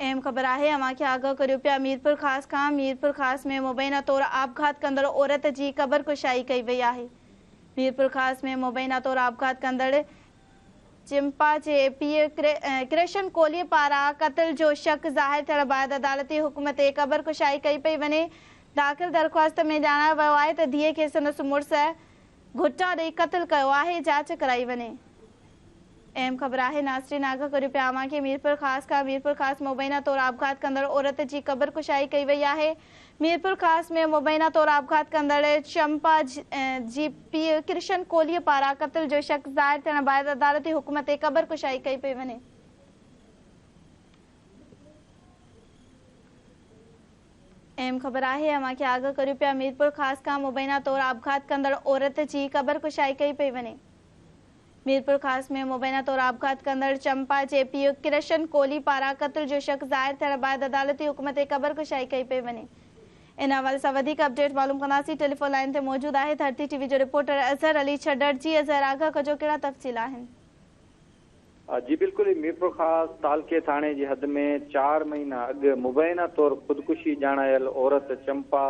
अहम ख़बर है अवां खे आगाह करियो पिया मीरपुर ख़ास में मुबैना तौर आपघात कंदड़ औरत जी क़बर कुशाई कई वई आहे। मीरपुर ख़ास में मुबैना तौर आपघात कंदड़ चिंपा जे पीउ कृष्ण कोहली पारां क़त्ल जो शक ज़ाहिर थियण बैदि अदालती हुकुम ते क़बर कुशाई कई पई वञे। दाख़िल दरख़्वास्त में ॼाणायो वियो आहे त धीअ खे संदसि मुड़ुस घुटा ॾेई क़त्ल कयो आहे, जांच कराई वञे। अहम ख़बर है नाज़रीन आगाह करियो पिया अवां खे मीरपुर ख़ास मुबैना तौर आपघात कंदड़ औरत जी क़बर कुशाई कई वई आहे। मीरपुर ख़ास में मुबैना तौर आपघात कंदड़ चंपा जी पीउ कृष्ण कोहली पारां क़त्ल जो शक ज़ाहिर थियण बैदि अदालती हुकुम ते क़बर कुशाई कई पई वञे। अहम ख़बर है अवां खे आगाह करियो पिया मीरपुर ख़ास खां मुबैना तौर आपघात कंदड़ औरत जी क़बर कुशाई कई पई वञे। मीरपुर ख़ास में मुबैना तौर आपघात कंदड़ चंपा जे पीउ कृष्ण कोहली पारां क़त्ल जो शक ज़ाहिर थियण बैदि अदालती हुकुम ते क़बर कुशाई कई पई वञे। इन हवाले सां वधीक अपडेट मालूम कंदासीं। टेलीफोन लाइन ते मौजूद आहे धरती टीवी जो रिपोर्टर अज़हर अली छॾड़। जी अज़हर, आगाह कजो कहिड़ा तफ़सील आहिनि? जी बिल्कुल, मीरपुर ख़ास तालके थाने जी हद में 4 महीना अॻु मुबैना तौर ख़ुदकुशी ॼाणायल औरत चंपा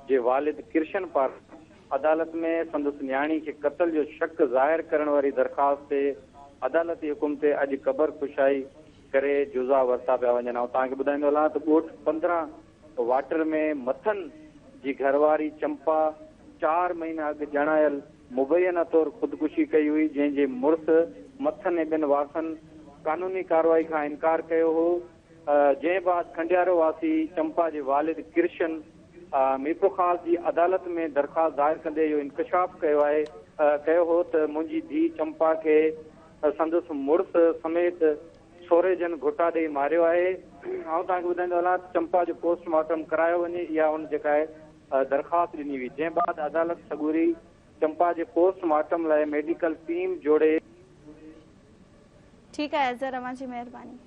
जे वालिद कृष्ण पारां अदालत में संदसि न्याणी के क़त्ल जो शक ज़ाहिर करण वारी दरख़्वास्त ते अदालती हुकुम ते अॼु क़बर कुशाई करे जुज़ा वरिता पिया वञनि। ऐं तव्हांखे ॿुधाईंदो हलां त ॻोठ 15 वाटर में मथन जी घरवारी चंपा 4 महीना अॻु ॼाणायल मुबैना तौर ख़ुदकुशी कई हुई, जंहिंजे मुड़ुस मथन ऐं ॿिनि वारसनि कानूनी कार्रवाई खां इनकार कयो हो। जंहिं बाद खंडियारो वासी चंपा जे वालिद कृष्ण मीरपुर ख़ास जी अदालत में दरख़्वास्त ज़ाहिर कंदे इहो इंकशाफ कयो हो त मुंहिंजी धीउ चंपा के संदसि मुड़ुस समेत सोरे जन घुटा ॾेई मारियो आहे। ऐं तव्हांखे ॿुधाईंदो हलां चंपा जो पोस्टमार्टम करायो वञे, इहा हुन जेका आहे दरख़्वास्त ॾिनी हुई। जंहिं बाद अदालत सगूरी चंपा जे पोस्टमार्टम लाइ मेडिकल टीम जोड़े। ठीक है अज़हर, अवां जी महिरबानी।